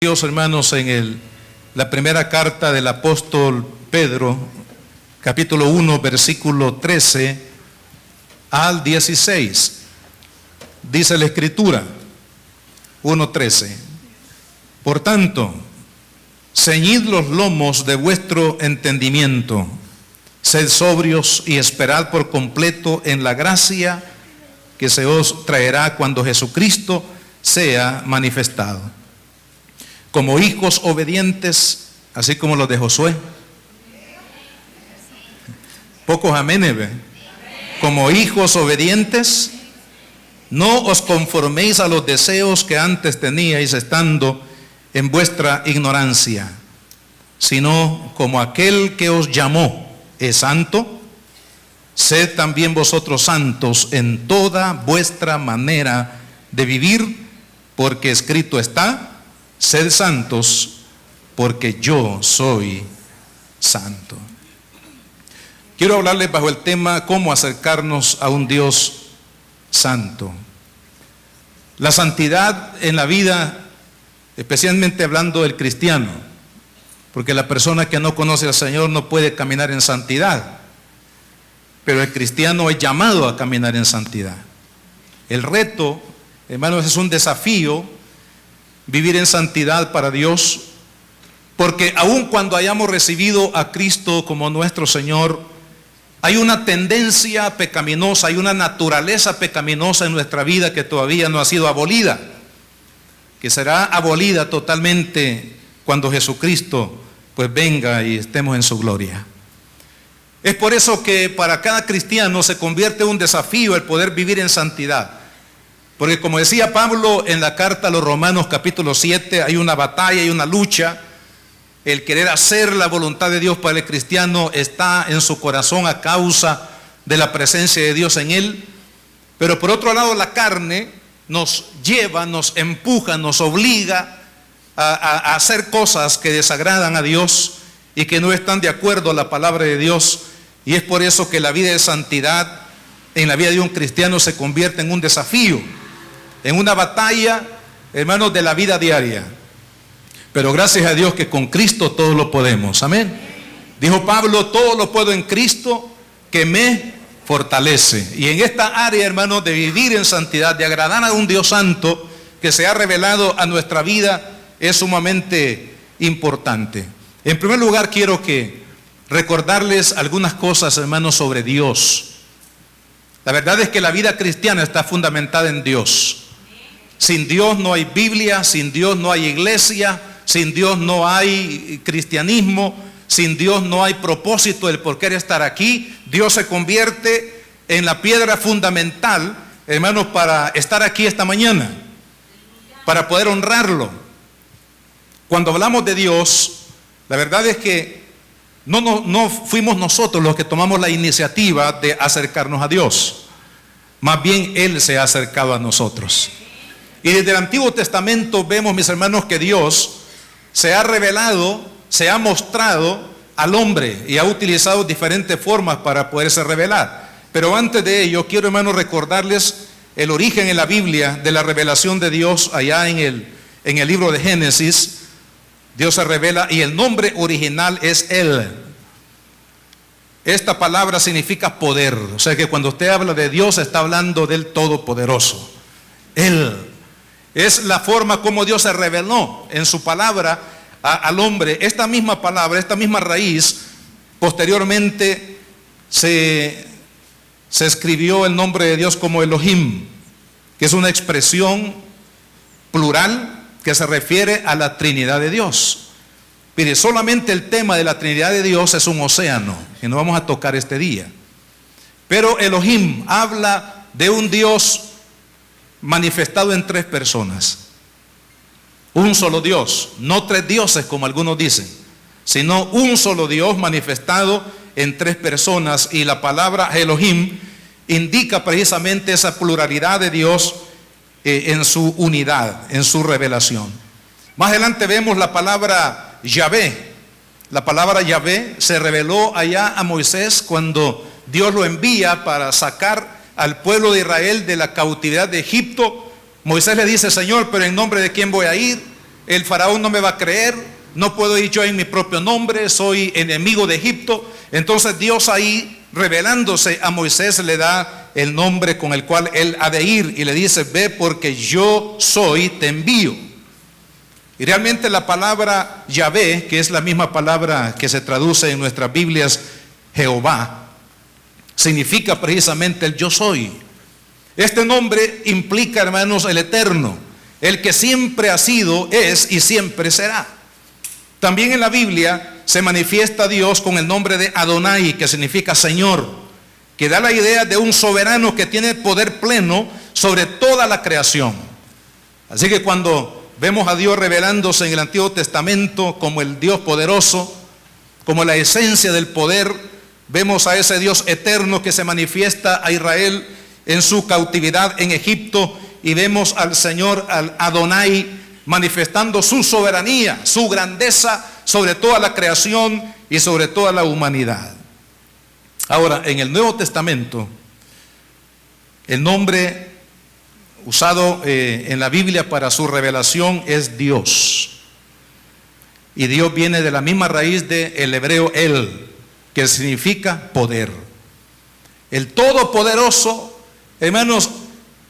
Dios, hermanos, en la primera carta del apóstol Pedro, capítulo 1, versículo 13 al 16. Dice la Escritura, 1:13. Por tanto, ceñid los lomos de vuestro entendimiento, sed sobrios y esperad por completo en la gracia que se os traerá cuando Jesucristo sea manifestado. Como hijos obedientes, así como los de Josué. Pocos amenes, ¿ve? Como hijos obedientes, no os conforméis a los deseos que antes teníais estando en vuestra ignorancia, sino como aquel que os llamó es santo, sed también vosotros santos en toda vuestra manera de vivir, porque escrito está: sed santos, porque yo soy santo. Quiero hablarles bajo el tema cómo acercarnos a un Dios santo. La santidad en la vida, especialmente hablando del cristiano, porque la persona que no conoce al Señor no puede caminar en santidad, pero el cristiano es llamado a caminar en santidad. El reto, hermanos, es un desafío vivir en santidad para Dios, porque aun cuando hayamos recibido a Cristo como nuestro Señor, hay una tendencia pecaminosa, hay una naturaleza pecaminosa en nuestra vida que todavía no ha sido abolida, que será abolida totalmente cuando Jesucristo pues venga y estemos en su gloria. Es por eso que para cada cristiano se convierte en un desafío el poder vivir en santidad. Porque como decía Pablo en la carta a los Romanos capítulo 7, hay una batalla y una lucha. El querer hacer la voluntad de Dios para el cristiano está en su corazón a causa de la presencia de Dios en él. Pero por otro lado, la carne nos lleva, nos empuja, nos obliga a hacer cosas que desagradan a Dios y que no están de acuerdo a la palabra de Dios. Y es por eso que la vida de santidad en la vida de un cristiano se convierte en un desafío, en una batalla, hermanos, de la vida diaria. Pero gracias a Dios que con Cristo todo lo podemos. Amén. Dijo Pablo: todo lo puedo en Cristo que me fortalece. Y en esta área, hermanos, de vivir en santidad, de agradar a un Dios santo que se ha revelado a nuestra vida, es sumamente importante. En primer lugar, quiero recordarles algunas cosas, hermanos, sobre Dios. La verdad es que la vida cristiana está fundamentada en Dios. Sin Dios no hay Biblia, sin Dios no hay iglesia, sin Dios no hay cristianismo, sin Dios no hay propósito del por qué estar aquí. Dios se convierte en la piedra fundamental, hermanos, para estar aquí esta mañana, para poder honrarlo. Cuando hablamos de Dios, la verdad es que no fuimos nosotros los que tomamos la iniciativa de acercarnos a Dios. Más bien Él se ha acercado a nosotros. Y desde el Antiguo Testamento vemos, mis hermanos, que Dios se ha revelado, se ha mostrado al hombre y ha utilizado diferentes formas para poderse revelar. Pero antes de ello, quiero, hermanos, recordarles el origen en la Biblia de la revelación de Dios allá en el libro de Génesis. Dios se revela y el nombre original es Él. Esta palabra significa poder. O sea que cuando usted habla de Dios, está hablando del Todopoderoso. Él. Es la forma como Dios se reveló en su palabra al hombre. Esta misma palabra, esta misma raíz, posteriormente se escribió el nombre de Dios como Elohim, que es una expresión plural que se refiere a la Trinidad de Dios. Mire, solamente el tema de la Trinidad de Dios es un océano, que no vamos a tocar este día. Pero Elohim habla de un Dios manifestado en tres personas. Un solo Dios, no tres dioses como algunos dicen, sino un solo Dios manifestado en tres personas. Y la palabra Elohim indica precisamente esa pluralidad de Dios en su unidad, en su revelación. Más adelante vemos la palabra Yahvé. La palabra Yahvé se reveló allá a Moisés cuando Dios lo envía para sacar al pueblo de Israel de la cautividad de Egipto. Moisés le dice: Señor, pero ¿en nombre de quién voy a ir? el faraón no me va a creer, no puedo ir yo en mi propio nombre, soy enemigo de Egipto. Entonces Dios ahí, revelándose a Moisés, le da el nombre con el cual él ha de ir y le dice: ve, porque yo soy, te envío. Y realmente la palabra Yahvé, que es la misma palabra que se traduce en nuestras Biblias Jehová, significa precisamente el yo soy. Este nombre implica, hermanos, el eterno, el que siempre ha sido, es y siempre será. También en la Biblia se manifiesta Dios con el nombre de Adonai, que significa Señor, que da la idea de un soberano que tiene poder pleno sobre toda la creación. Así que cuando vemos a Dios revelándose en el Antiguo Testamento como el Dios poderoso, como la esencia del poder, vemos a ese Dios eterno que se manifiesta a Israel en su cautividad en Egipto, y vemos al Señor, al Adonai, manifestando su soberanía, su grandeza sobre toda la creación y sobre toda la humanidad. Ahora, en el Nuevo Testamento, el nombre usado en la Biblia para su revelación es Dios. Y Dios viene de la misma raíz del hebreo El, que significa poder. El Todopoderoso, hermanos,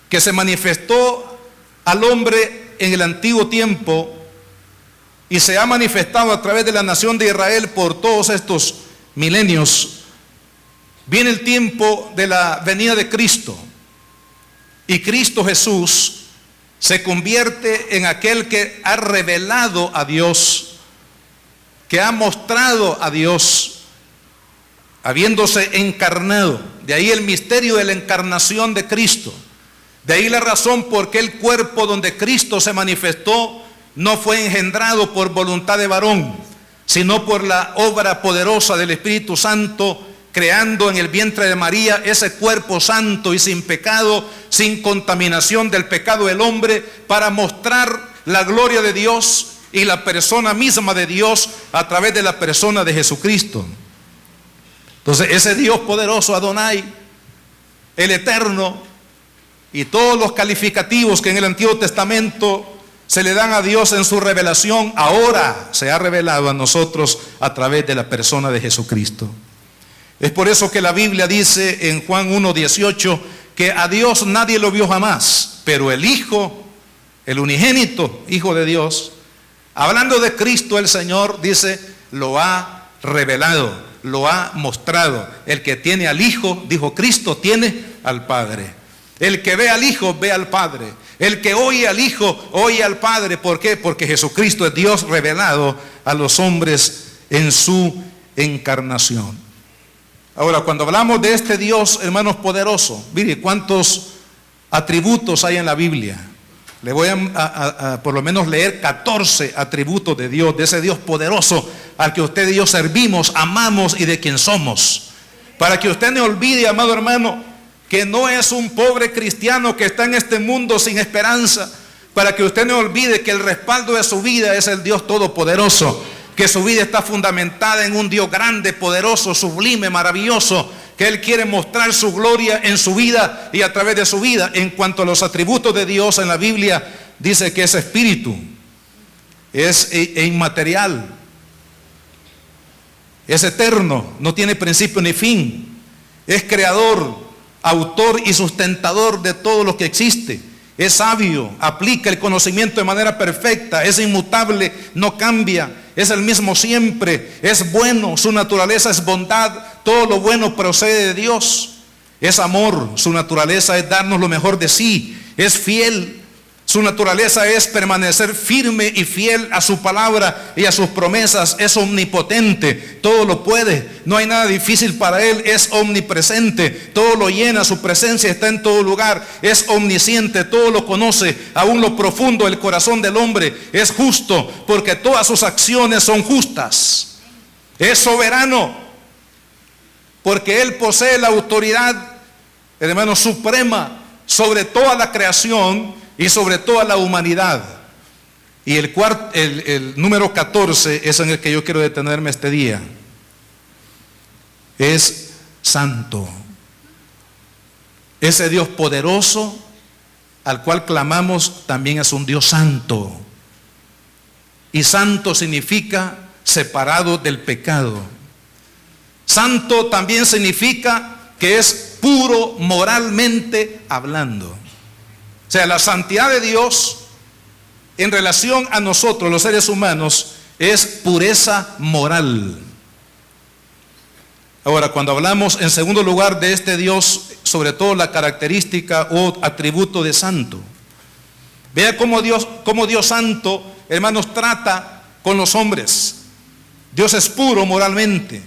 que se manifestó al hombre en el antiguo tiempo y se ha manifestado a través de la nación de Israel por todos estos milenios. Viene el tiempo de la venida de Cristo, y Cristo Jesús se convierte en aquel que ha revelado a Dios, que ha mostrado a Dios, habiéndose encarnado. De ahí el misterio de la encarnación de Cristo. De ahí la razón por qué el cuerpo donde Cristo se manifestó no fue engendrado por voluntad de varón, sino por la obra poderosa del Espíritu Santo, creando en el vientre de María ese cuerpo santo y sin pecado, sin contaminación del pecado del hombre, para mostrar la gloria de Dios y la persona misma de Dios a través de la persona de Jesucristo. Entonces ese Dios poderoso, Adonai, el eterno, y todos los calificativos que en el Antiguo Testamento se le dan a Dios en su revelación, ahora se ha revelado a nosotros a través de la persona de Jesucristo. Es por eso que la Biblia dice en Juan 1:18 que a Dios nadie lo vio jamás, pero el Hijo, el unigénito Hijo de Dios, hablando de Cristo el Señor, dice, lo ha revelado, lo ha mostrado. El que tiene al Hijo, dijo Cristo, tiene al Padre. El que ve al Hijo, ve al Padre. El que oye al Hijo, oye al Padre. ¿Por qué? Porque Jesucristo es Dios revelado a los hombres en su encarnación. Ahora, cuando hablamos de este Dios, hermanos, poderoso, mire cuántos atributos hay en la Biblia. Le voy a por lo menos leer 14 atributos de Dios, de ese Dios poderoso al que usted y yo servimos, amamos y de quien somos. Para que usted no olvide, amado hermano, que no es un pobre cristiano que está en este mundo sin esperanza. Para que usted no olvide que el respaldo de su vida es el Dios todopoderoso, que su vida está fundamentada en un Dios grande, poderoso, sublime, maravilloso, que Él quiere mostrar su gloria en su vida y a través de su vida. En cuanto a los atributos de Dios en la Biblia, dice que es espíritu, es inmaterial, es eterno, no tiene principio ni fin, es creador, autor y sustentador de todo lo que existe, es sabio, aplica el conocimiento de manera perfecta, es inmutable, no cambia, es el mismo siempre, es bueno, su naturaleza es bondad, todo lo bueno procede de Dios, es amor, su naturaleza es darnos lo mejor de sí, es fiel, su naturaleza es permanecer firme y fiel a su palabra y a sus promesas, es omnipotente, todo lo puede, no hay nada difícil para Él, es omnipresente, todo lo llena, su presencia está en todo lugar, es omnisciente, todo lo conoce, aún lo profundo del corazón del hombre, es justo, porque todas sus acciones son justas, es soberano, porque Él posee la autoridad, hermano, suprema sobre toda la creación y sobre toda la humanidad. Y el número 14 es en el que yo quiero detenerme este día. Es santo. Ese Dios poderoso al cual clamamos también es un Dios santo. y santo significa separado del pecado. Santo también significa que es puro moralmente hablando. O sea, la santidad de Dios en relación a nosotros, los seres humanos, es pureza moral. Ahora, cuando hablamos en segundo lugar de este Dios, sobre todo la característica o atributo de santo. Vea cómo Dios santo, hermanos, trata con los hombres. Dios es puro moralmente.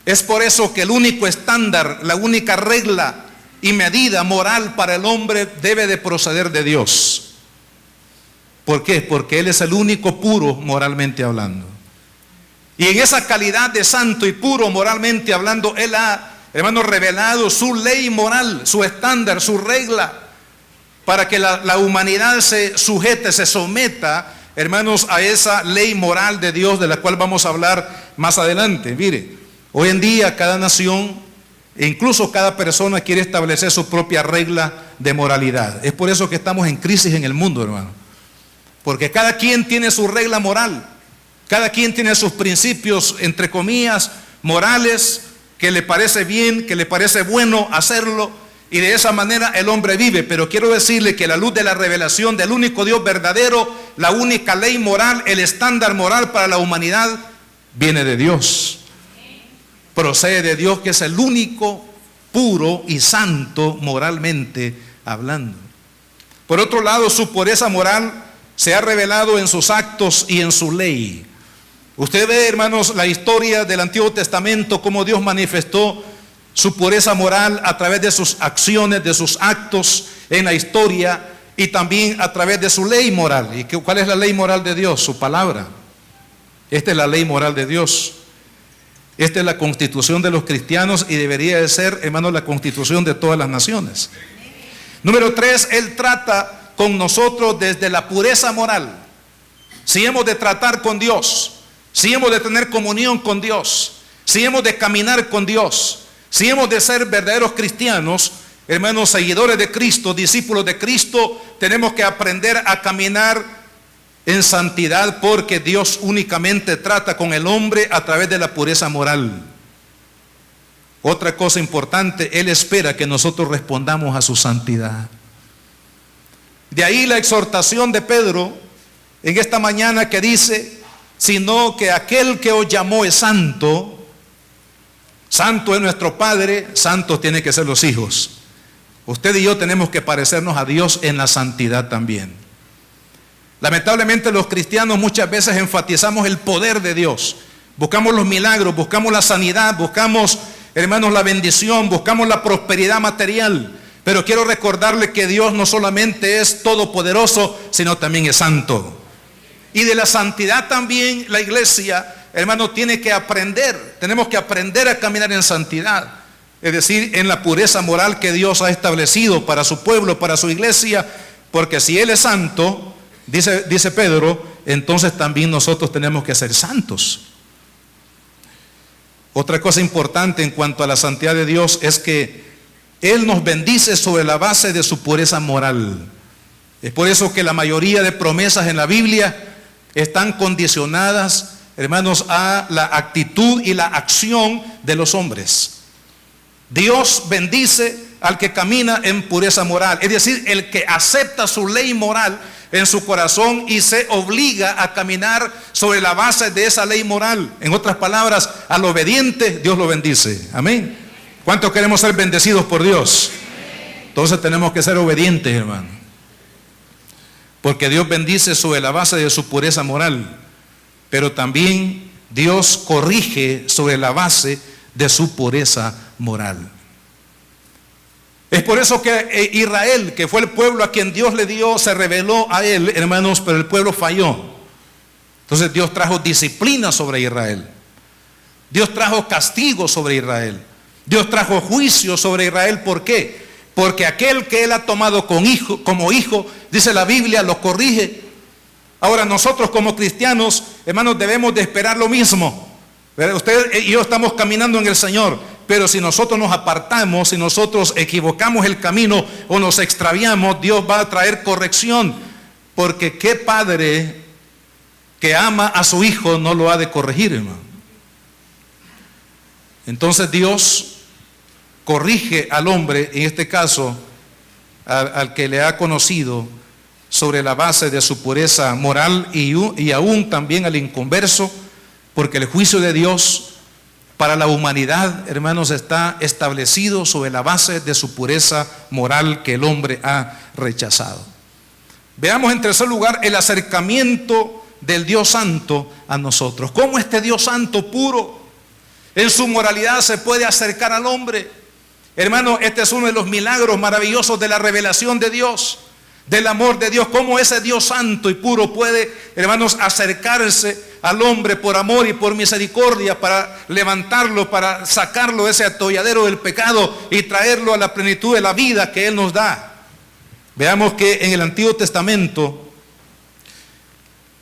Es por eso que el único estándar, la única regla y medida moral para el hombre debe de proceder de Dios. ¿Por qué? Porque Él es el único puro moralmente hablando. Y en esa calidad de santo y puro moralmente hablando, Él ha, hermanos, revelado su ley moral, su estándar, su regla, para que la humanidad se sujete, se someta, hermanos, a esa ley moral de Dios, de la cual vamos a hablar más adelante. Mire, hoy en día cada nación, e incluso cada persona, quiere establecer su propia regla de moralidad. Es por eso que estamos en crisis en el mundo, hermano. Porque cada quien tiene su regla moral. Cada quien tiene sus principios, entre comillas, morales, que le parece bien, que le parece bueno hacerlo, y de esa manera el hombre vive. Pero quiero decirle que a la luz de la revelación del único Dios verdadero, la única ley moral, el estándar moral para la humanidad, viene de Dios. Procede de Dios, que es el único puro y santo moralmente hablando. Por otro lado, su pureza moral se ha revelado en sus actos y en su ley. Usted ve, hermanos, la historia del Antiguo Testamento, cómo Dios manifestó su pureza moral a través de sus acciones, de sus actos en la historia, y también a través de su ley moral. ¿Y cuál es la ley moral de Dios? Su palabra. Esta es la ley moral de Dios. Esta es la constitución de los cristianos y debería de ser, hermanos, la constitución de todas las naciones. Número 3, Él trata con nosotros desde la pureza moral. Si hemos de tratar con Dios, si hemos de tener comunión con Dios, si hemos de caminar con Dios, si hemos de ser verdaderos cristianos, hermanos, seguidores de Cristo, discípulos de Cristo, tenemos que aprender a caminar en santidad, porque Dios únicamente trata con el hombre a través de la pureza moral. Otra cosa importante, Él espera que nosotros respondamos a su santidad. De ahí la exhortación de Pedro en esta mañana, que dice: sino que aquel que os llamó es santo. Santo es nuestro Padre, santos tienen que ser los hijos. Usted y yo tenemos que parecernos a Dios en la santidad también. Lamentablemente los cristianos muchas veces enfatizamos el poder de Dios. Buscamos los milagros, buscamos la sanidad, buscamos, hermanos, la bendición, buscamos la prosperidad material. Pero quiero recordarle que Dios no solamente es todopoderoso, sino también es santo. Y de la santidad también la iglesia, hermano, tiene que aprender. Tenemos que aprender a caminar en santidad. Es decir, en la pureza moral que Dios ha establecido para su pueblo, para su iglesia. Porque si Él es santo, dice Pedro, entonces también nosotros tenemos que ser santos. Otra cosa importante en cuanto a la santidad de Dios es que Él nos bendice sobre la base de su pureza moral. Es por eso que la mayoría de promesas en la Biblia están condicionadas, hermanos, a la actitud y la acción de los hombres. Dios bendice al que camina en pureza moral, es decir, el que acepta su ley moral en su corazón y se obliga a caminar sobre la base de esa ley moral. En otras palabras, al obediente Dios lo bendice. Amén. ¿Cuántos queremos ser bendecidos por Dios? Entonces tenemos que ser obedientes, hermano. Porque Dios bendice sobre la base de su pureza moral, pero también Dios corrige sobre la base de su pureza moral. Es por eso que Israel, que fue el pueblo a quien Dios le dio, se reveló a él, hermanos, pero el pueblo falló. Entonces Dios trajo disciplina sobre Israel. Dios trajo castigo sobre Israel. Dios trajo juicio sobre Israel. ¿Por qué? Porque aquel que Él ha tomado como hijo, dice la Biblia, lo corrige. Ahora nosotros como cristianos, hermanos, debemos de esperar lo mismo. Usted y yo estamos caminando en el Señor, pero si nosotros nos apartamos, si nosotros equivocamos el camino o nos extraviamos, Dios va a traer corrección. Porque qué padre que ama a su hijo no lo ha de corregir, hermano. Entonces Dios corrige al hombre, en este caso al que le ha conocido, sobre la base de su pureza moral y aún también al inconverso, porque el juicio de Dios para la humanidad, hermanos, está establecido sobre la base de su pureza moral que el hombre ha rechazado. Veamos en tercer lugar el acercamiento del Dios Santo a nosotros. ¿Cómo este Dios Santo puro en su moralidad se puede acercar al hombre? Hermano, este es uno de los milagros maravillosos de la revelación de Dios, del amor de Dios. Cómo ese Dios santo y puro puede, hermanos, acercarse al hombre por amor y por misericordia para levantarlo, para sacarlo de ese atolladero del pecado y traerlo a la plenitud de la vida que Él nos da. Veamos que en el Antiguo Testamento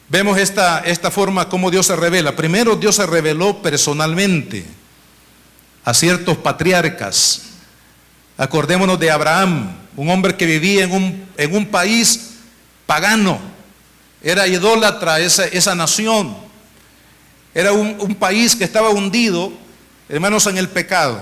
vemos esta forma como Dios se revela. Primero, Dios se reveló personalmente a ciertos patriarcas. Acordémonos de Abraham, un hombre que vivía en un país pagano. Era idólatra esa nación. Era un país que estaba hundido, hermanos, en el pecado.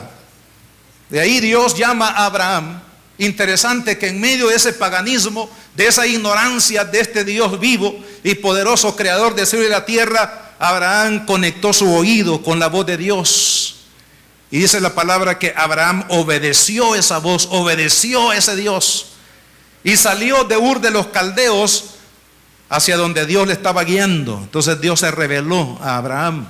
De ahí Dios llama a Abraham. Interesante que en medio de ese paganismo, de esa ignorancia de este Dios vivo y poderoso creador del cielo y la tierra, Abraham conectó su oído con la voz de Dios. Y dice la palabra que Abraham obedeció esa voz, obedeció a ese Dios. Y salió de Ur de los Caldeos hacia donde Dios le estaba guiando. Entonces Dios se reveló a Abraham,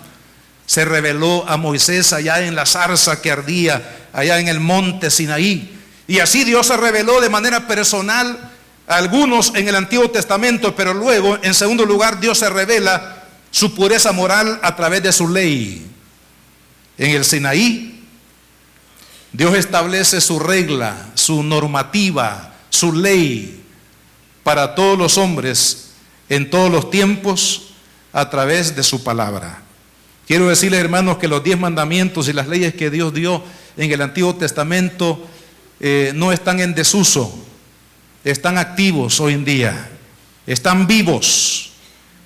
se reveló a Moisés allá en la zarza que ardía, allá en el monte Sinaí. Y así Dios se reveló de manera personal a algunos en el Antiguo Testamento, pero luego, en segundo lugar, Dios se revela su pureza moral a través de su ley. En el Sinaí, Dios establece su regla, su normativa, su ley para todos los hombres en todos los tiempos a través de su palabra. Quiero decirles, hermanos, que los 10 mandamientos y las leyes que Dios dio en el Antiguo Testamento no están en desuso, están activos hoy en día, están vivos.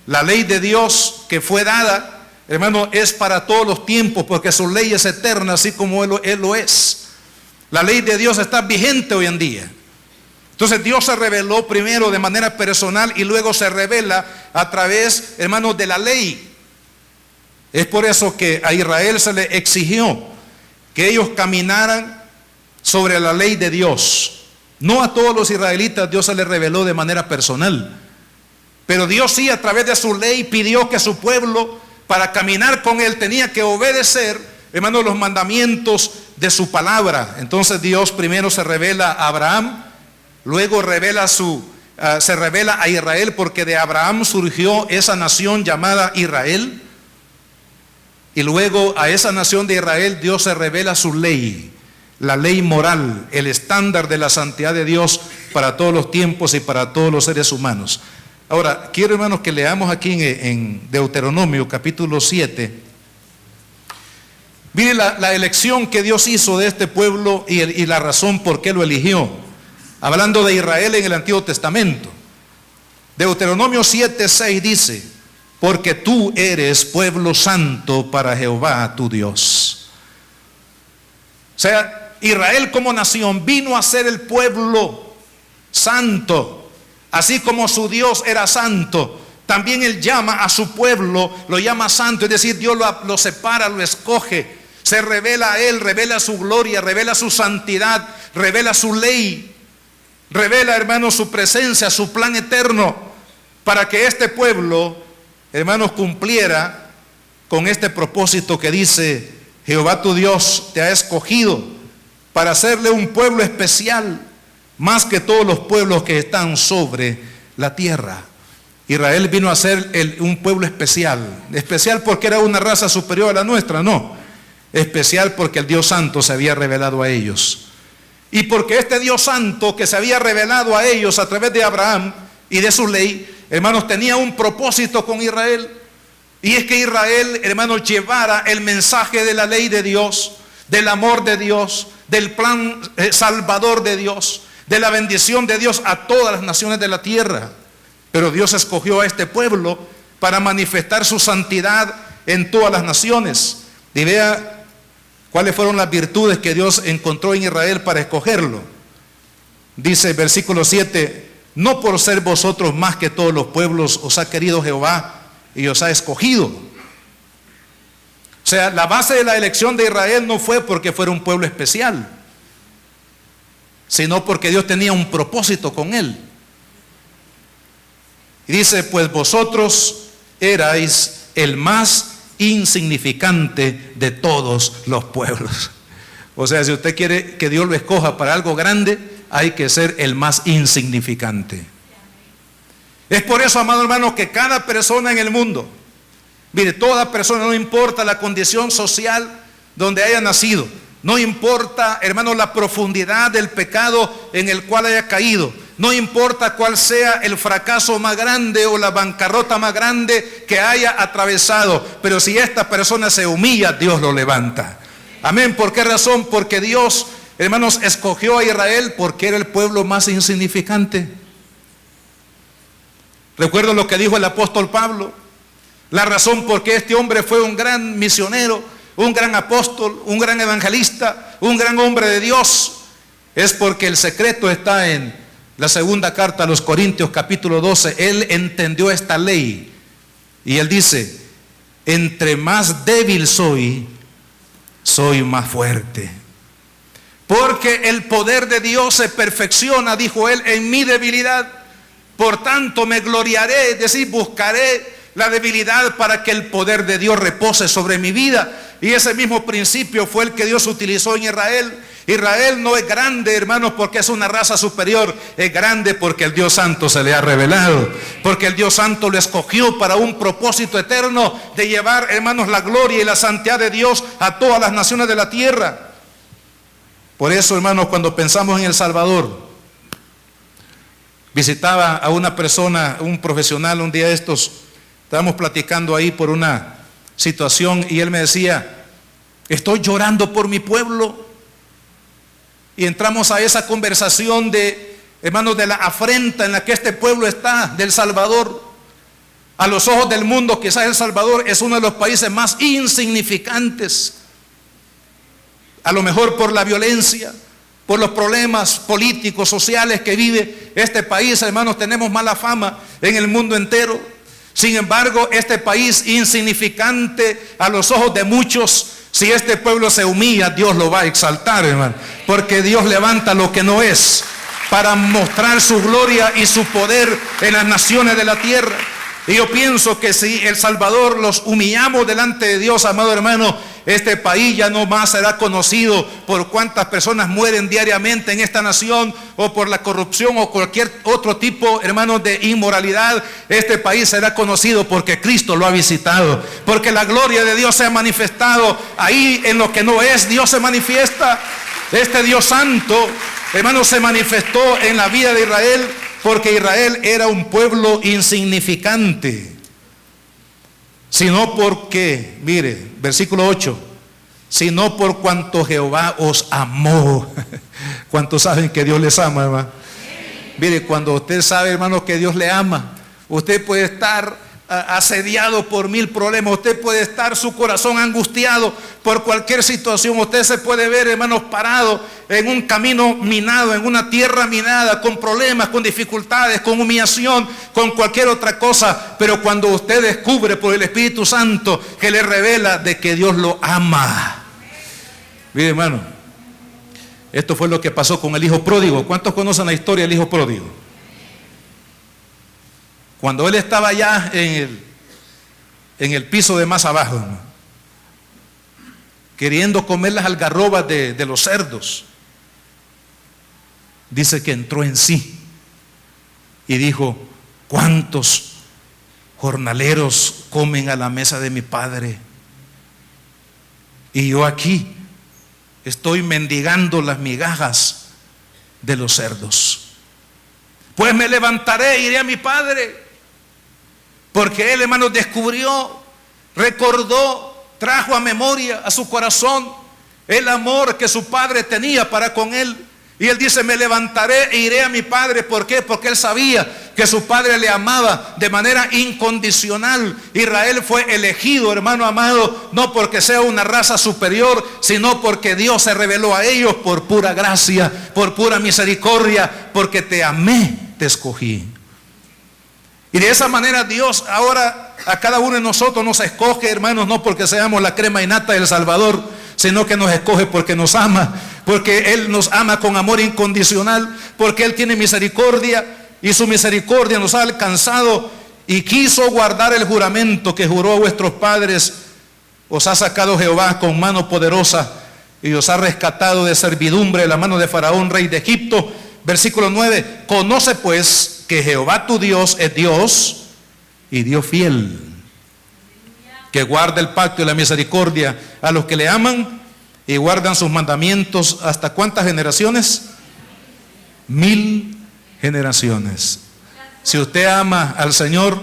La ley de Dios que fue dada, hermano, es para todos los tiempos, porque su ley es eterna, así como Él lo es. La ley de Dios está vigente hoy en día. Entonces Dios se reveló primero de manera personal y luego se revela a través, hermanos, de la ley. Es por eso que a Israel se le exigió que ellos caminaran sobre la ley de Dios. No a todos los israelitas Dios se les reveló de manera personal, pero Dios sí, a través de su ley, pidió que su pueblo, para caminar con Él, tenía que obedecer, hermanos, los mandamientos de su palabra. Entonces Dios primero se revela a Abraham, luego se revela a Israel, porque de Abraham surgió esa nación llamada Israel, y luego a esa nación de Israel Dios se revela su ley, la ley moral, el estándar de la santidad de Dios para todos los tiempos y para todos los seres humanos. Ahora, quiero, hermanos, que leamos aquí en Deuteronomio capítulo 7. Mire la elección que Dios hizo de este pueblo y la razón por qué lo eligió. Hablando de Israel en el Antiguo Testamento. Deuteronomio 7:6 dice: porque tú eres pueblo santo para Jehová tu Dios. O sea, Israel como nación vino a ser el pueblo santo, así como su Dios era santo. También Él llama a su pueblo, lo llama santo, es decir, Dios lo separa, lo escoge, se revela a Él, revela su gloria, revela su santidad, revela su ley, revela, hermanos, su presencia, su plan eterno, para que este pueblo, hermanos, cumpliera con este propósito que dice: Jehová tu Dios te ha escogido para hacerle un pueblo especial, más que todos los pueblos que están sobre la tierra. Israel vino a ser un pueblo especial. Especial porque era una raza superior a la nuestra, no. Especial porque el Dios Santo se había revelado a ellos. Y porque este Dios Santo que se había revelado a ellos a través de Abraham y de su ley, hermanos, tenía un propósito con Israel. Y es que Israel, hermanos, llevara el mensaje de la ley de Dios, del amor de Dios, del plan salvador de Dios, de la bendición de Dios a todas las naciones de la tierra. Pero Dios escogió a este pueblo para manifestar su santidad en todas las naciones. Y vea cuáles fueron las virtudes que Dios encontró en Israel para escogerlo. Dice el versículo 7, no por ser vosotros más que todos los pueblos os ha querido Jehová y os ha escogido. O sea, la base de la elección de Israel no fue porque fuera un pueblo especial, sino porque Dios tenía un propósito con él. Y dice, pues vosotros erais el más insignificante de todos los pueblos. O sea, si usted quiere que Dios lo escoja para algo grande, hay que ser el más insignificante. Es por eso, amado hermano, que cada persona en el mundo, mire, toda persona, no importa la condición social donde haya nacido, no importa, hermano, la profundidad del pecado en el cual haya caído, no importa cuál sea el fracaso más grande o la bancarrota más grande que haya atravesado, pero si esta persona se humilla, Dios lo levanta. Amén. ¿Por qué razón? Porque Dios, hermanos, escogió a Israel porque era el pueblo más insignificante. Recuerdo lo que dijo el apóstol Pablo. La razón por qué este hombre fue un gran misionero, un gran apóstol, un gran evangelista, un gran hombre de Dios, es porque el secreto está en la segunda carta a los Corintios capítulo 12. Él entendió esta ley y él dice, entre más débil soy más fuerte. Porque el poder de Dios se perfecciona, dijo él, en mi debilidad. Por tanto me gloriaré, es decir, buscaré la debilidad para que el poder de Dios repose sobre mi vida. Y ese mismo principio fue el que Dios utilizó en Israel. Israel no es grande, hermanos, porque es una raza superior. Es grande porque el Dios Santo se le ha revelado. Porque el Dios Santo lo escogió para un propósito eterno de llevar, hermanos, la gloria y la santidad de Dios a todas las naciones de la tierra. Por eso, hermanos, cuando pensamos en El Salvador, visitaba a una persona, un profesional, un día de estos, estábamos platicando ahí por una situación y él me decía, estoy llorando por mi pueblo. Y entramos a esa conversación de, hermanos, de la afrenta en la que este pueblo está, del Salvador. A los ojos del mundo, quizás El Salvador es uno de los países más insignificantes. A lo mejor por la violencia, por los problemas políticos, sociales que vive este país, hermanos, tenemos mala fama en el mundo entero. Sin embargo, este país insignificante a los ojos de muchos, si este pueblo se humilla, Dios lo va a exaltar, hermano. Porque Dios levanta lo que no es para mostrar su gloria y su poder en las naciones de la tierra. Y yo pienso que si El Salvador los humillamos delante de Dios, amado hermano, este país ya no más será conocido por cuántas personas mueren diariamente en esta nación, o por la corrupción o cualquier otro tipo, hermanos, de inmoralidad. Este país será conocido porque Cristo lo ha visitado, porque la gloria de Dios se ha manifestado. Ahí en lo que no es, Dios se manifiesta. Este Dios santo, hermanos, se manifestó en la vida de Israel, porque Israel era un pueblo insignificante. Sino porque, mire, versículo 8, sino por cuanto Jehová os amó. ¿Cuántos saben que Dios les ama, hermano? Mire, cuando usted sabe, hermano, que Dios le ama, usted puede estar asediado por 1000 problemas, usted puede estar su corazón angustiado por cualquier situación, usted se puede ver, hermanos, parado en un camino minado, en una tierra minada, con problemas, con dificultades, con humillación, con cualquier otra cosa, pero cuando usted descubre por el Espíritu Santo que le revela de que Dios lo ama. Mire, hermano, esto fue lo que pasó con el hijo pródigo. ¿Cuántos conocen la historia del hijo pródigo? Cuando él estaba allá en el piso de más abajo, ¿no?, queriendo comer las algarrobas de los cerdos, dice que entró en sí y dijo, ¿cuántos jornaleros comen a la mesa de mi padre? Y yo aquí estoy mendigando las migajas de los cerdos. Pues me levantaré e iré a mi padre. Porque él, hermanos, descubrió, recordó, trajo a memoria a su corazón el amor que su padre tenía para con él. Y él dice, me levantaré e iré a mi padre. ¿Por qué? Porque él sabía que su padre le amaba de manera incondicional. Israel fue elegido, hermano amado, no porque sea una raza superior, sino porque Dios se reveló a ellos por pura gracia, por pura misericordia, porque te amé, te escogí. Y de esa manera Dios ahora a cada uno de nosotros nos escoge, hermanos, no porque seamos la crema y nata del Salvador, sino que nos escoge porque nos ama, porque Él nos ama con amor incondicional, porque Él tiene misericordia y su misericordia nos ha alcanzado y quiso guardar el juramento que juró a vuestros padres. Os ha sacado Jehová con mano poderosa y os ha rescatado de servidumbre de la mano de Faraón, rey de Egipto. Versículo 9, conoce pues que Jehová tu Dios es Dios y Dios fiel, que guarda el pacto y la misericordia a los que le aman y guardan sus mandamientos. ¿Hasta cuántas generaciones? 1000 generaciones. Si usted ama al Señor,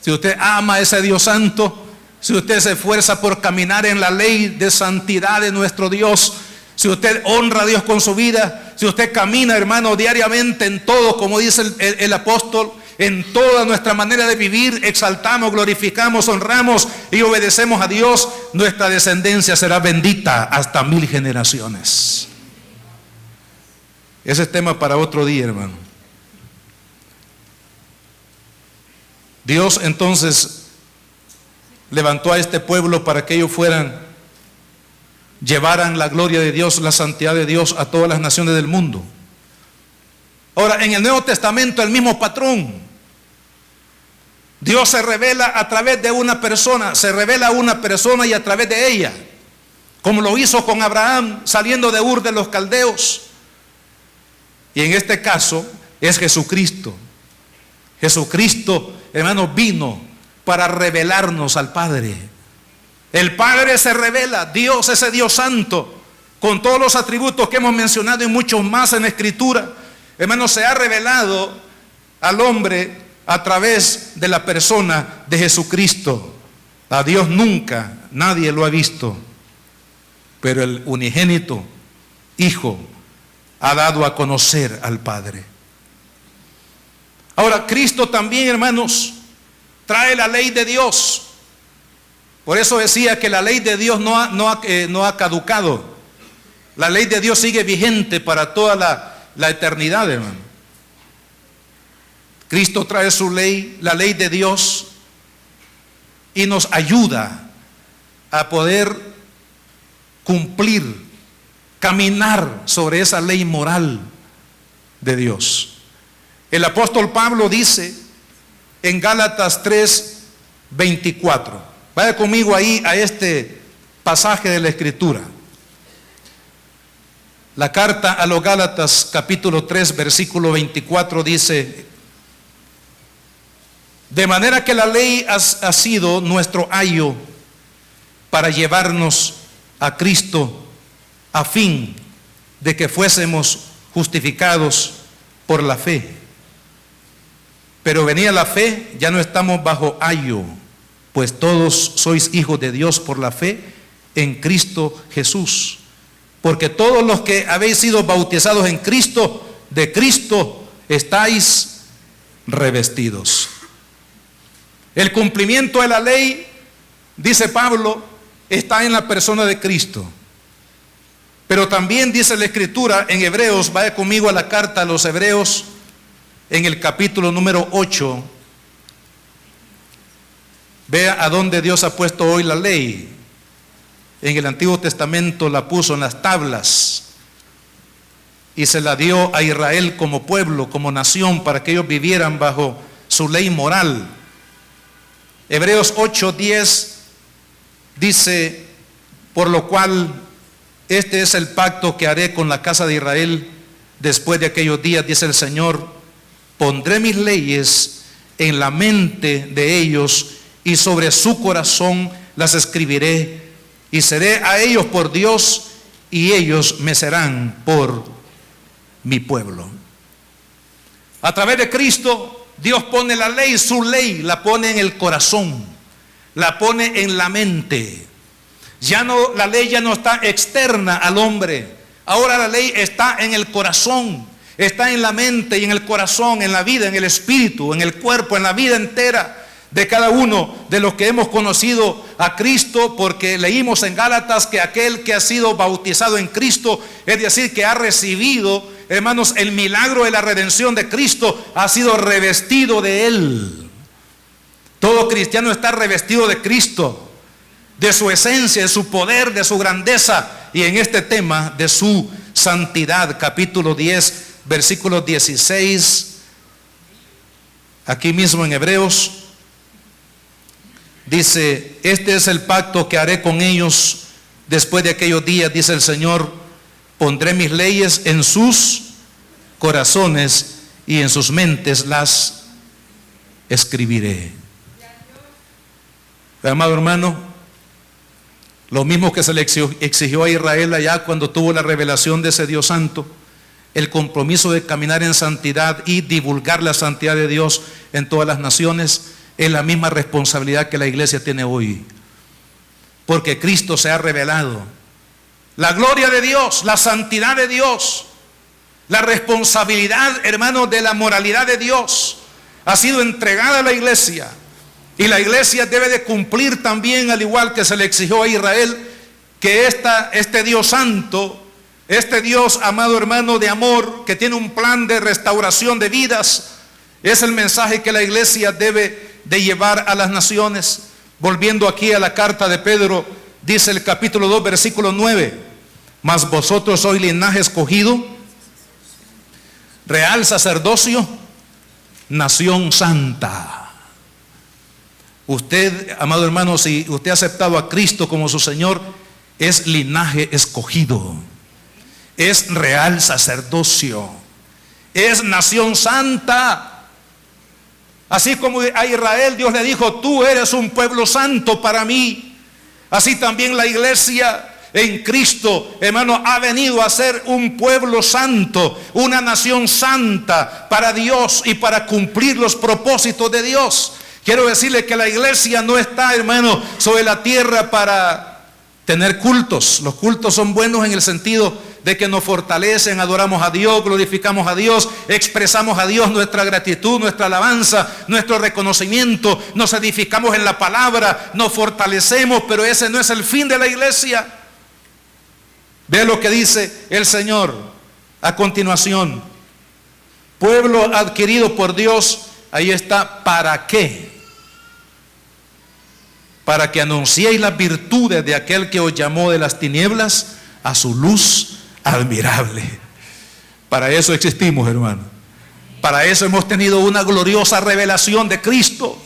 si usted ama a ese Dios santo, si usted se esfuerza por caminar en la ley de santidad de nuestro Dios, si usted honra a Dios con su vida, si usted camina, hermano, diariamente en todo, como dice el apóstol, en toda nuestra manera de vivir, exaltamos, glorificamos, honramos y obedecemos a Dios, nuestra descendencia será bendita hasta 1000 generaciones. Ese es tema para otro día, hermano. Dios entonces levantó a este pueblo para que ellos llevaran la gloria de Dios, la santidad de Dios a todas las naciones del mundo. Ahora, en el Nuevo Testamento el mismo patrón. Dios se revela a través de una persona, se revela a una persona y a través de ella, como lo hizo con Abraham saliendo de Ur de los Caldeos. Y en este caso es Jesucristo. Jesucristo, hermano, vino para revelarnos al Padre. El Padre se revela, Dios, ese Dios santo, con todos los atributos que hemos mencionado y muchos más en la Escritura, hermano, se ha revelado al hombre a través de la persona de Jesucristo. A Dios nunca nadie lo ha visto, pero el unigénito Hijo ha dado a conocer al Padre. Ahora, Cristo también, hermanos, trae la ley de Dios. Por eso decía que la ley de Dios no ha caducado. La ley de Dios sigue vigente para toda la eternidad, hermano. Cristo trae su ley, la ley de Dios, y nos ayuda a poder cumplir, caminar sobre esa ley moral de Dios. El apóstol Pablo dice en Gálatas 3:24. Vaya conmigo ahí a este pasaje de la Escritura. La carta a los Gálatas capítulo 3 versículo 24 dice: de manera que la ley ha sido nuestro ayo para llevarnos a Cristo, a fin de que fuésemos justificados por la fe. Pero venía la fe, ya no estamos bajo ayo, pues todos sois hijos de Dios por la fe en Cristo Jesús. Porque todos los que habéis sido bautizados en Cristo, de Cristo estáis revestidos. El cumplimiento de la ley, dice Pablo, está en la persona de Cristo. Pero también dice la Escritura en Hebreos, vaya conmigo a la carta a los Hebreos, en el capítulo número 8. Vea a dónde Dios ha puesto hoy la ley. En el Antiguo Testamento la puso en las tablas y se la dio a Israel como pueblo, como nación, para que ellos vivieran bajo su ley moral. Hebreos 8:10 dice: por lo cual este es el pacto que haré con la casa de Israel después de aquellos días, dice el Señor, pondré mis leyes en la mente de ellos y sobre su corazón las escribiré, y seré a ellos por Dios y ellos me serán por mi pueblo. A través de Cristo Dios pone la ley, su ley la pone en el corazón, la pone en la mente. La ley ya no está externa al hombre, ahora la ley está en el corazón. está en la mente y en el corazón, en la vida, en el espíritu, en el cuerpo, en la vida entera de cada uno de los que hemos conocido a Cristo, porque leímos en Gálatas que aquel que ha sido bautizado en Cristo, es decir, que ha recibido, hermanos, el milagro de la redención de Cristo, ha sido revestido de Él. Todo cristiano está revestido de Cristo, de su esencia, de su poder, de su grandeza, y en este tema de su santidad. Capítulo 10, versículo 16, aquí mismo en Hebreos, dice: este es el pacto que haré con ellos después de aquellos días, dice el Señor, pondré mis leyes en sus corazones y en sus mentes las escribiré. Amado hermano, lo mismo que se le exigió a Israel allá cuando tuvo la revelación de ese Dios santo, el compromiso de caminar en santidad y divulgar la santidad de Dios en todas las naciones, es la misma responsabilidad que la iglesia tiene hoy, porque Cristo se ha revelado. La gloria de Dios, la santidad de Dios, la responsabilidad, hermanos, de la moralidad de Dios ha sido entregada a la iglesia, y la iglesia debe de cumplir también, al igual que se le exigió a Israel, que este Dios santo, este Dios, amado hermano, de amor, que tiene un plan de restauración de vidas, es el mensaje que la iglesia debe de llevar a las naciones. Volviendo aquí a la carta de Pedro, dice el capítulo 2, versículo 9: mas vosotros sois linaje escogido, real sacerdocio, nación santa. Usted, amado hermano, si usted ha aceptado a Cristo como su Señor, es linaje escogido, es real sacerdocio, es nación santa. Así como a Israel Dios le dijo: tú eres un pueblo santo para mí, así también la iglesia en Cristo, hermano, ha venido a ser un pueblo santo, una nación santa para Dios y para cumplir los propósitos de Dios. Quiero decirle que la iglesia no está, hermano, sobre la tierra para tener cultos. Los cultos son buenos en el sentido de que nos fortalecen, adoramos a Dios, glorificamos a Dios, expresamos a Dios nuestra gratitud, nuestra alabanza, nuestro reconocimiento, nos edificamos en la palabra, nos fortalecemos, pero ese no es el fin de la iglesia. Ve lo que dice el Señor a continuación: pueblo adquirido por Dios, ahí está, ¿para qué? Para que anunciéis las virtudes de aquel que os llamó de las tinieblas a su luz admirable. Para eso existimos, hermano. Para eso hemos tenido una gloriosa revelación de Cristo.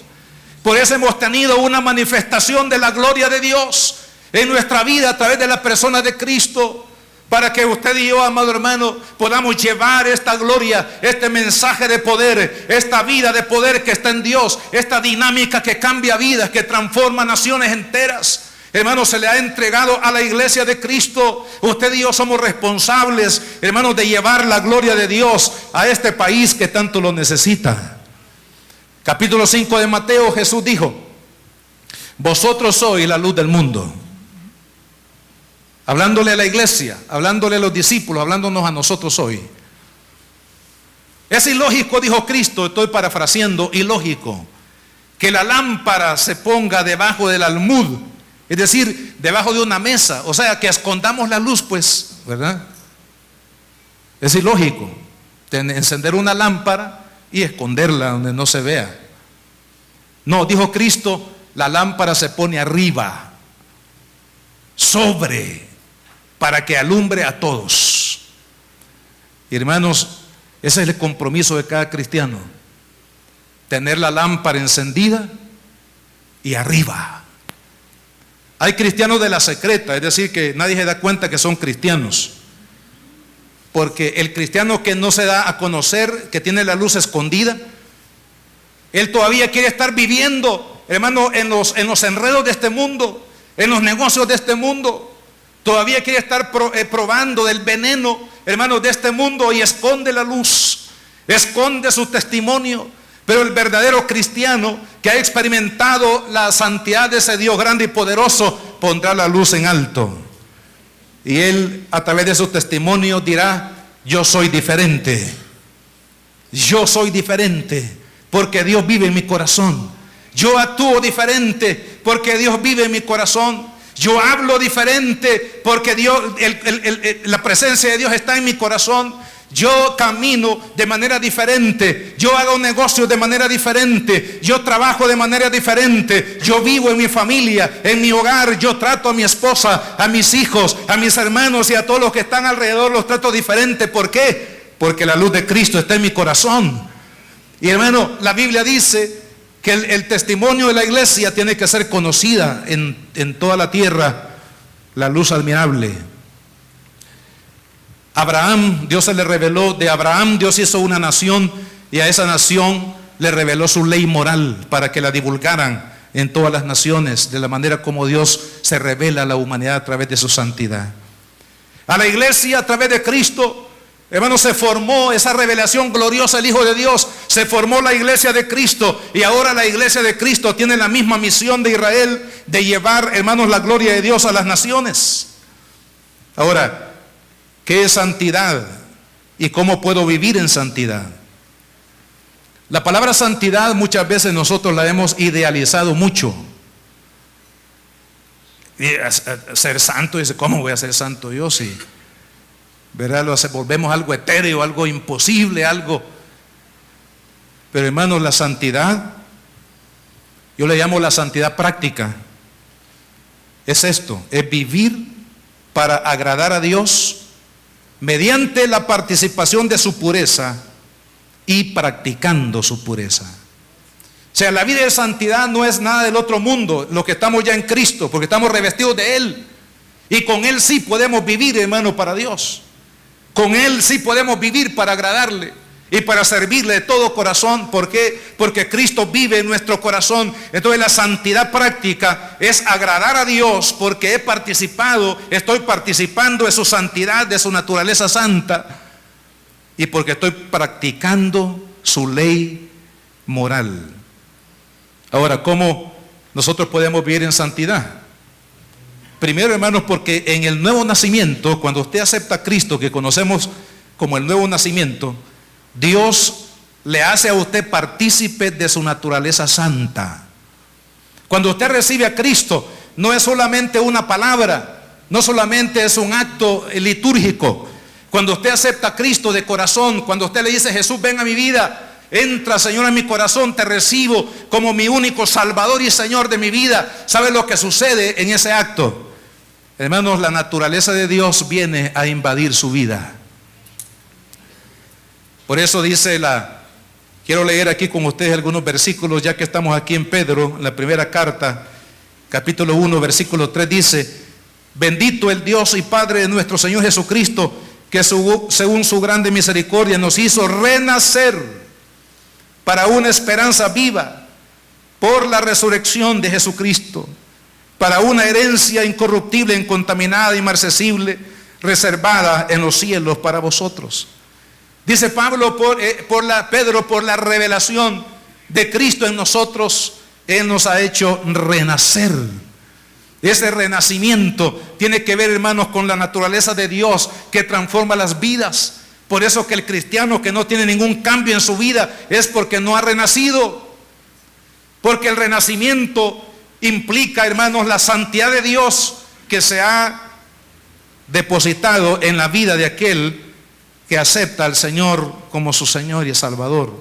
Por eso hemos tenido una manifestación de la gloria de Dios en nuestra vida a través de la persona de Cristo. Para que usted y yo, amado hermano, podamos llevar esta gloria, este mensaje de poder, esta vida de poder que está en Dios, esta dinámica que cambia vidas, que transforma naciones enteras. Hermanos, se le ha entregado a la iglesia de Cristo. Usted y yo somos responsables, hermanos, de llevar la gloria de Dios a este país que tanto lo necesita. Capítulo 5 de Mateo, Jesús dijo: vosotros sois la luz del mundo. Hablándole a la iglesia, hablándole a los discípulos, hablándonos a nosotros hoy. Es ilógico, dijo Cristo, estoy parafraseando, ilógico, que la lámpara se ponga debajo del almud, es decir, debajo de una mesa, o sea, que escondamos la luz, pues, ¿verdad? Es ilógico encender una lámpara y esconderla donde no se vea. No, dijo Cristo, la lámpara se pone arriba, sobre, para que alumbre a todos. Y hermanos, ese es el compromiso de cada cristiano: tener la lámpara encendida y arriba. Hay cristianos de la secreta, es decir, que nadie se da cuenta que son cristianos, porque el cristiano que no se da a conocer, que tiene la luz escondida, él todavía quiere estar viviendo, hermano, en los enredos de este mundo, en los negocios de este mundo. Todavía quiere estar probando del veneno, hermanos, de este mundo, y esconde la luz, esconde su testimonio. Pero el verdadero cristiano que ha experimentado la santidad de ese Dios grande y poderoso pondrá la luz en alto. Y él, a través de su testimonio, dirá yo soy diferente. Yo soy diferente porque Dios vive en mi corazón. Yo actúo diferente porque Dios vive en mi corazón. Yo hablo diferente porque Dios, la presencia de Dios está en mi corazón. Yo camino de manera diferente. Yo hago negocios de manera diferente. Yo trabajo de manera diferente. Yo vivo en mi familia, en mi hogar. Yo trato a mi esposa, a mis hijos, a mis hermanos y a todos los que están alrededor. Los trato diferente. ¿Por qué? Porque la luz de Cristo está en mi corazón. Y hermano, la Biblia dice que el testimonio de la iglesia tiene que ser conocida en toda la tierra. La luz admirable. Abraham, Dios se le reveló, de Abraham Dios hizo una nación y a esa nación le reveló su ley moral para que la divulgaran en todas las naciones de la manera como Dios se revela a la humanidad a través de su santidad. A la iglesia a través de Cristo, hermanos, se formó esa revelación gloriosa del Hijo de Dios, se formó la iglesia de Cristo y ahora la iglesia de Cristo tiene la misma misión de Israel de llevar, hermanos, la gloria de Dios a las naciones. Ahora, ¿qué es santidad? ¿Y cómo puedo vivir en santidad? La palabra santidad muchas veces nosotros la hemos idealizado mucho. Y ser santo, dice, ¿cómo voy a ser santo yo? Sí, ¿verdad? Lo volvemos algo etéreo, algo imposible, algo. Pero hermanos, la santidad, yo le llamo la santidad práctica. Es esto, es vivir para agradar a Dios mediante la participación de su pureza y practicando su pureza. O sea, la vida de santidad no es nada del otro mundo, lo que estamos ya en Cristo, porque estamos revestidos de Él. Y con Él sí podemos vivir, hermano, para Dios. Con Él sí podemos vivir para agradarle y para servirle de todo corazón. ¿Por qué? Porque Cristo vive en nuestro corazón. Entonces la santidad práctica es agradar a Dios porque estoy participando de su santidad, de su naturaleza santa, y porque estoy practicando su ley moral. Ahora, ¿cómo nosotros podemos vivir en santidad? Primero, hermanos, porque en el nuevo nacimiento, cuando usted acepta a Cristo, que conocemos como el nuevo nacimiento, Dios le hace a usted partícipe de su naturaleza santa. Cuando usted recibe a Cristo, no es solamente una palabra, no solamente es un acto litúrgico. Cuando usted acepta a Cristo de corazón, cuando usted le dice, Jesús, ven a mi vida, entra, Señor, en mi corazón, te recibo como mi único Salvador y Señor de mi vida. ¿Sabe lo que sucede en ese acto? Hermanos, la naturaleza de Dios viene a invadir su vida. Por eso quiero leer aquí con ustedes algunos versículos, ya que estamos aquí en Pedro, en la primera carta, capítulo 1, versículo 3, dice, bendito el Dios y Padre de nuestro Señor Jesucristo, que según su grande misericordia nos hizo renacer para una esperanza viva por la resurrección de Jesucristo, para una herencia incorruptible, incontaminada, inmarcesible, reservada en los cielos para vosotros. Dice Pedro, por la revelación de Cristo en nosotros, Él nos ha hecho renacer. Ese renacimiento tiene que ver, hermanos, con la naturaleza de Dios que transforma las vidas. Por eso que el cristiano que no tiene ningún cambio en su vida es porque no ha renacido. Porque el renacimiento implica, hermanos, la santidad de Dios que se ha depositado en la vida de aquel que acepta al Señor como su Señor y Salvador.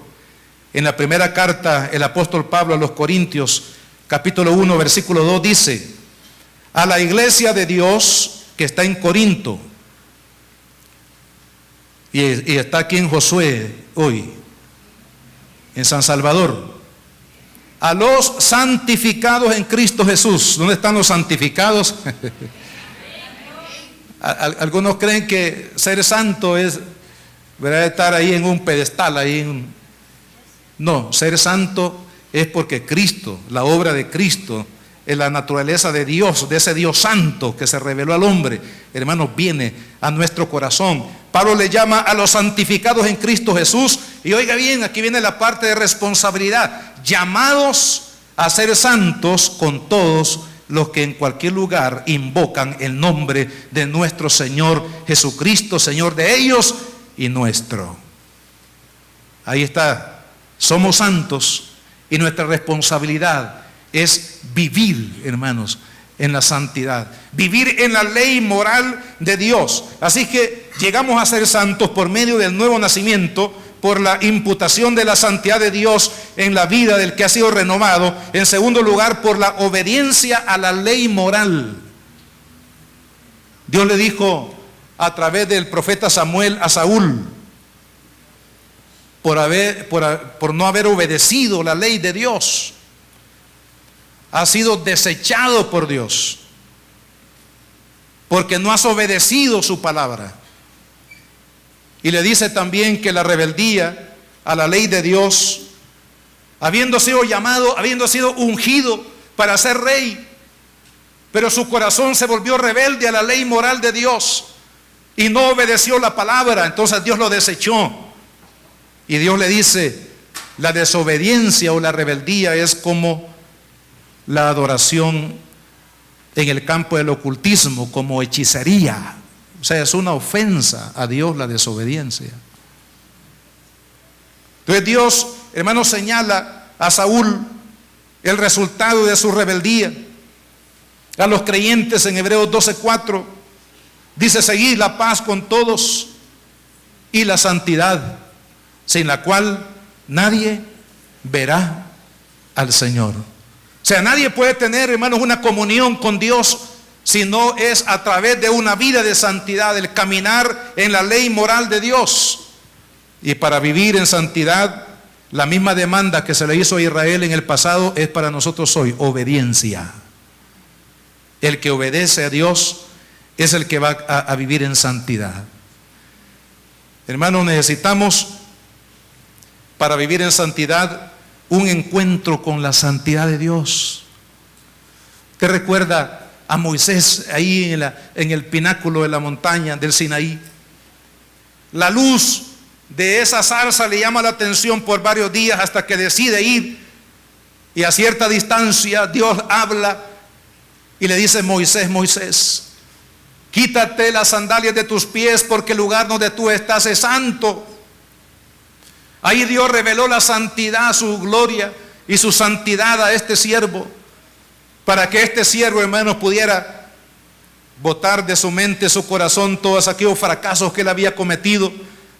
En la primera carta, el apóstol Pablo a los Corintios, capítulo 1, versículo 2, dice, a la iglesia de Dios que está en Corinto, y está aquí en Josué hoy, en San Salvador, a los santificados en Cristo Jesús. ¿Dónde están los santificados? Algunos creen que ser santo es, ¿verdad?, estar ahí en un pedestal, No, ser santo es porque Cristo, la obra de Cristo, en la naturaleza de Dios, de ese Dios santo que se reveló al hombre, hermanos, viene a nuestro corazón. Pablo le llama a los santificados en Cristo Jesús, y oiga bien, aquí viene la parte de responsabilidad, llamados a ser santos con todos los que en cualquier lugar invocan el nombre de nuestro Señor Jesucristo, Señor de ellos y nuestro. Ahí está. Somos santos y nuestra responsabilidad es vivir, hermanos, en la santidad, vivir en la ley moral de Dios. Así que llegamos a ser santos por medio del nuevo nacimiento, por la imputación de la santidad de Dios en la vida del que ha sido renovado. En segundo lugar, por la obediencia a la ley moral. Dios le dijo a través del profeta Samuel a Saúl, por no haber obedecido la ley de Dios, ha sido desechado por Dios, porque no has obedecido su palabra. Y le dice también que la rebeldía a la ley de Dios, habiendo sido llamado, habiendo sido ungido para ser rey, pero su corazón se volvió rebelde a la ley moral de Dios y no obedeció la palabra, entonces Dios lo desechó. Y Dios le dice, la desobediencia o la rebeldía es como la adoración en el campo del ocultismo, como hechicería. O sea, es una ofensa a Dios la desobediencia. Entonces Dios, hermanos, señala a Saúl el resultado de su rebeldía. A los creyentes en Hebreos 12:4 dice: seguid la paz con todos y la santidad, sin la cual nadie verá al Señor. O sea, nadie puede tener, hermanos, una comunión con Dios si no es a través de una vida de santidad, el caminar en la ley moral de Dios. Y para vivir en santidad, la misma demanda que se le hizo a Israel en el pasado es para nosotros hoy: obediencia. El que obedece a Dios es el que va a vivir en santidad. Hermanos, necesitamos, para vivir en santidad, un encuentro con la santidad de Dios. ¿Te recuerda a Moisés ahí en el pináculo de la montaña del Sinaí? La luz de esa zarza le llama la atención por varios días hasta que decide ir, y a cierta distancia Dios habla y le dice: Moisés, Moisés, quítate las sandalias de tus pies, porque el lugar donde tú estás es santo. Ahí Dios reveló la santidad, su gloria y su santidad a este siervo, para que este siervo, hermanos, pudiera botar de su mente, su corazón, todos aquellos fracasos que él había cometido,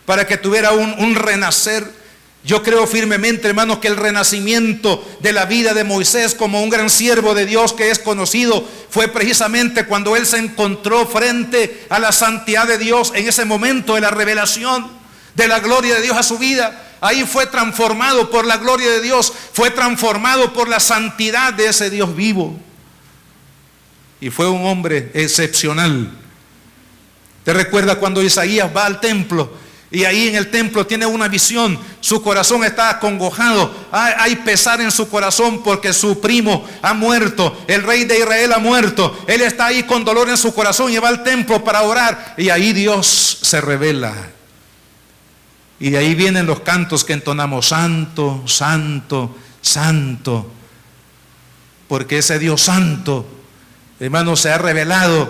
para que tuviera un renacer. Yo creo firmemente, hermanos, que el renacimiento de la vida de Moisés como un gran siervo de Dios que es conocido fue precisamente cuando él se encontró frente a la santidad de Dios, en ese momento de la revelación de la gloria de Dios a su vida. Ahí fue transformado por la gloria de Dios, fue transformado por la santidad de ese Dios vivo. Y fue un hombre excepcional. ¿Te recuerda cuando Isaías va al templo? Y ahí en el templo tiene una visión, su corazón está acongojado, hay pesar en su corazón porque su primo ha muerto, el rey de Israel ha muerto, él está ahí con dolor en su corazón y va al templo para orar, y ahí Dios se revela. Y de ahí vienen los cantos que entonamos: santo, santo, santo, porque ese Dios santo, hermano, se ha revelado.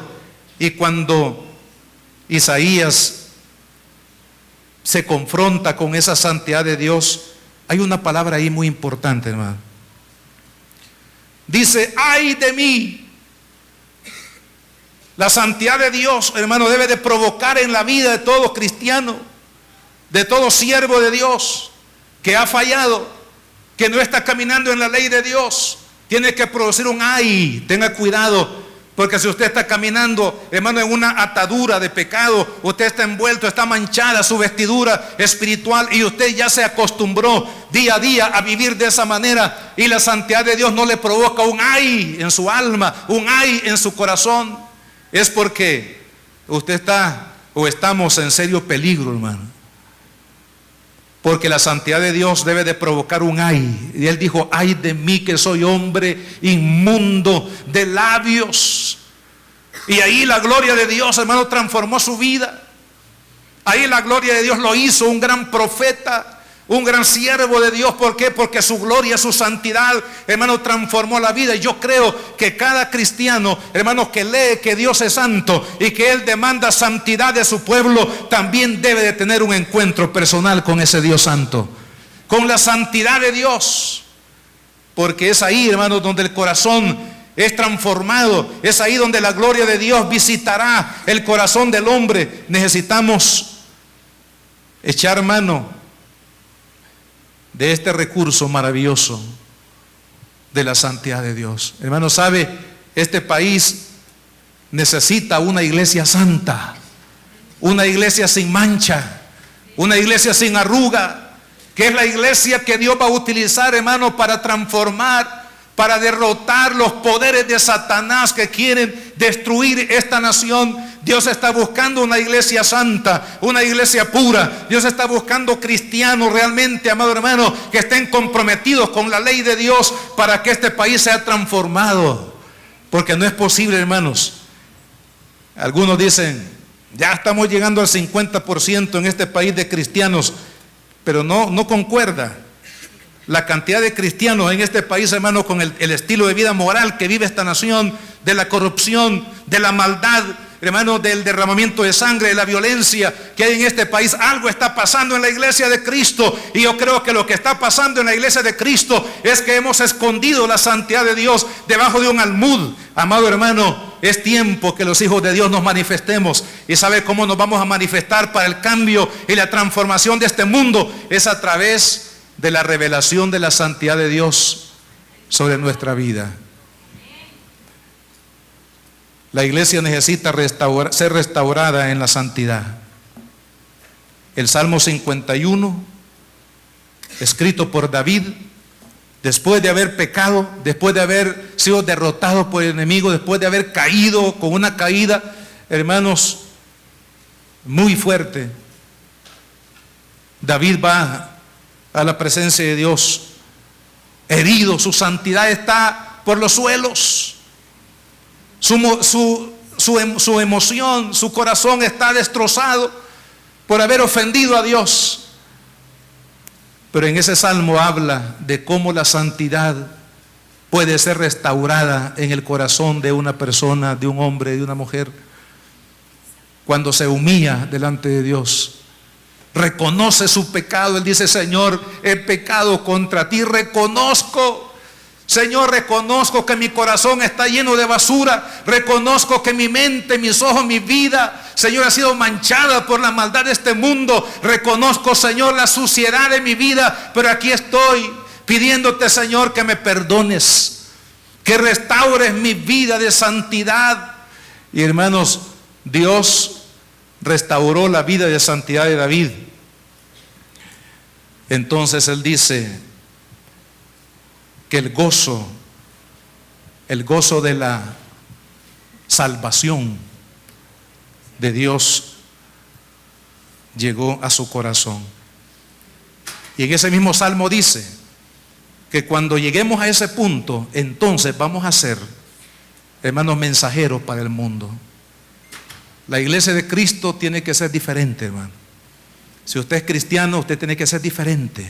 Y cuando Isaías se confronta con esa santidad de Dios, hay una palabra ahí muy importante, hermano. Dice: ay de mí. La santidad de Dios, hermano, debe de provocar en la vida de todo cristiano, de todo siervo de Dios que ha fallado, que no está caminando en la ley de Dios. Tiene que producir un ay. Tenga cuidado, porque si usted está caminando, hermano, en una atadura de pecado, usted está envuelto, está manchada su vestidura espiritual, y usted ya se acostumbró día a día a vivir de esa manera, y la santidad de Dios no le provoca un ay en su alma, un ay en su corazón. Es porque usted está o estamos en serio peligro, hermano. Porque la santidad de Dios debe de provocar un ay. Y él dijo: ay de mí, que soy hombre inmundo de labios. Y ahí la gloria de Dios, hermano, transformó su vida. Ahí la gloria de Dios lo hizo un gran profeta, un gran siervo de Dios. ¿Por qué? Porque su gloria, su santidad, hermano, transformó la vida. Y yo creo que cada cristiano, hermano, que lee que Dios es santo y que Él demanda santidad de su pueblo, también debe de tener un encuentro personal con ese Dios santo, con la santidad de Dios. Porque es ahí, hermano, donde el corazón es transformado. Es ahí donde la gloria de Dios visitará el corazón del hombre. Necesitamos echar mano de este recurso maravilloso de la santidad de Dios. Hermano, ¿sabe? Este país necesita una iglesia santa, una iglesia sin mancha, una iglesia sin arruga, que es la iglesia que Dios va a utilizar, hermano, para transformar, para derrotar los poderes de Satanás que quieren destruir esta nación. Dios está buscando una iglesia santa, una iglesia pura. Dios está buscando cristianos realmente, amado hermano, que estén comprometidos con la ley de Dios para que este país sea transformado. Porque no es posible, hermanos. Algunos dicen, ya estamos llegando al 50% en este país de cristianos, pero no concuerda la cantidad de cristianos en este país, hermano, con el estilo de vida moral que vive esta nación, de la corrupción, de la maldad, hermano, del derramamiento de sangre, de la violencia que hay en este país. Algo está pasando en la iglesia de Cristo, y yo creo que lo que está pasando en la iglesia de Cristo es que hemos escondido la santidad de Dios debajo de un almud. Amado hermano, es tiempo que los hijos de Dios nos manifestemos. Y sabe cómo nos vamos a manifestar para el cambio y la transformación de este mundo. Es a través de la revelación de la santidad de Dios sobre nuestra vida. La iglesia necesita ser restaurada en la santidad. El Salmo 51, escrito por David, después de haber pecado, después de haber sido derrotado por el enemigo, después de haber caído con una caída, hermanos, muy fuerte, David va a la presencia de Dios, herido. Su santidad está por los suelos. Su emoción, su corazón está destrozado por haber ofendido a Dios. Pero en ese salmo habla de cómo la santidad puede ser restaurada en el corazón de una persona, de un hombre, de una mujer, cuando se humilla delante de Dios. Reconoce su pecado. Él dice, Señor, he pecado contra ti. Reconozco, Señor, reconozco que mi corazón está lleno de basura. Reconozco que mi mente, mis ojos, mi vida, Señor, ha sido manchada por la maldad de este mundo. Reconozco, Señor, la suciedad de mi vida. Pero aquí estoy pidiéndote, Señor, que me perdones, que restaures mi vida de santidad. Y hermanos, Dios restauró la vida de santidad de David. Entonces él dice que el gozo de la salvación de Dios llegó a su corazón. Y en ese mismo salmo dice que cuando lleguemos a ese punto, entonces vamos a ser, hermanos, mensajeros para el mundo. La iglesia de Cristo tiene que ser diferente, hermano. Si usted es cristiano, usted tiene que ser diferente.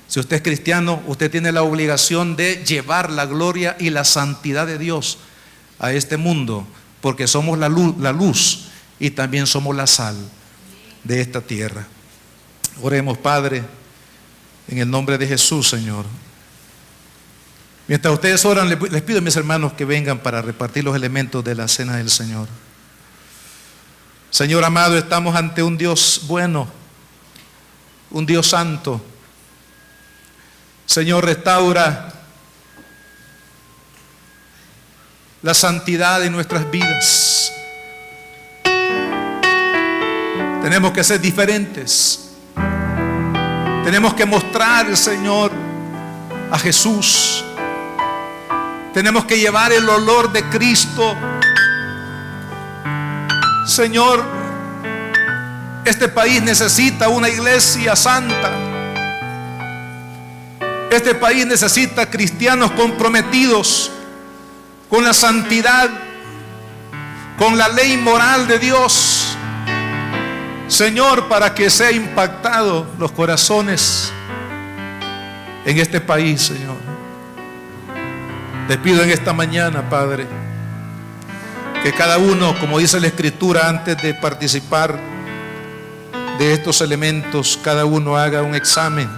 Si usted es cristiano, usted tiene la obligación de llevar la gloria y la santidad de Dios a este mundo, porque somos la luz y también somos la sal de esta tierra. Oremos, Padre, en el nombre de Jesús, Señor. Mientras ustedes oran, les pido a mis hermanos que vengan para repartir los elementos de la cena del Señor. Señor amado, estamos ante un Dios bueno, un Dios santo. Señor, restaura la santidad en nuestras vidas. Tenemos que ser diferentes. Tenemos que mostrar, Señor, a Jesús. Tenemos que llevar el olor de Cristo. Señor, este país necesita una iglesia santa. Este país necesita cristianos comprometidos con la santidad, con la ley moral de Dios. Señor, para que sea impactado los corazones en este país, Señor. Te pido en esta mañana, Padre, que cada uno, como dice la Escritura, antes de participar de estos elementos, cada uno haga un examen.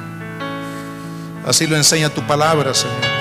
Así lo enseña tu palabra, Señor.